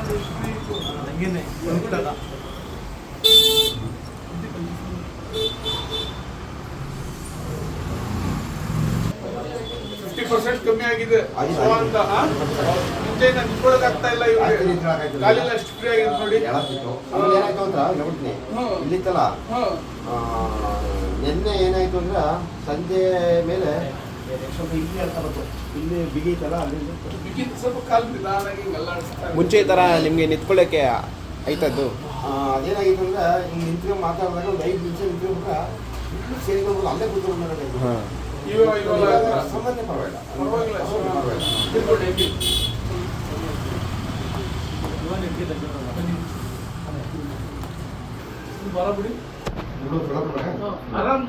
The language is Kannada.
ಹಂಗೇನೆ 50% ಕಮ್ಮಿ ಆಗಿದೆ ಅಂತ ಮುಂಚೆ ನಿಂತ್ಕೊಳ್ಳೋಕೆ ಆಗ್ತಾ ಇಲ್ಲ ಇವ್ರಿಗೆ ಕಾಲೆಲ್ಲ ಎಷ್ಟು ಫ್ರೀ ಆಗಿದೆ ನೋಡಿ ಏನಾಯ್ತು ಅಂತ ಹೇಳ್ಬಿಡ್ತೀನಿ ಇಲ್ಲಿತ್ತಲ್ಲ ನಿನ್ನೆ ಏನಾಯ್ತು ಅಂದ್ರೆ ಸಂಜೆ ಮೇಲೆ ಸ್ವಲ್ಪ ಇಲ್ಲಿ ಹೇಳ್ತಾ ಬಂತು ಇಲ್ಲಿ ಬಿಗಿತಲ್ಲ ಅಲ್ಲಿಂದ ಬಿಗಿತ್ ಸ್ವಲ್ಪ ಕಾಲು ನಿಧಾನಾಗಿ ಅಲ್ಲಾಡಿಸ್ತಾರೆ ಮುಂಚೆ ಈ ಥರ ನಿಮಗೆ ನಿಂತ್ಕೊಳ್ಳೋಕ್ಕೆ ಆಯ್ತದ್ದು ಅದೇನಾಗಿತ್ತು ಅಂದ್ರೆ ಇಲ್ಲಿ ನಿಂತ್ಕೊಂಡು ಮಾತಾಡಿದಾಗ ಒಂದು 5 ನಿಮಿಷ ನಿಂತ್ಕೊಂಡ್ರೆ ಇಲ್ಲಿ ಸೇರಿಕೊಂಡು ಅಲ್ಲೇ ಕೂತ್ಕೊಂಡು ಹಾಂ ಸಾಮಾನ್ಯ ಪರವಾಗಿಲ್ಲ ಬರಬಿಡಿ ಆರಾಮ್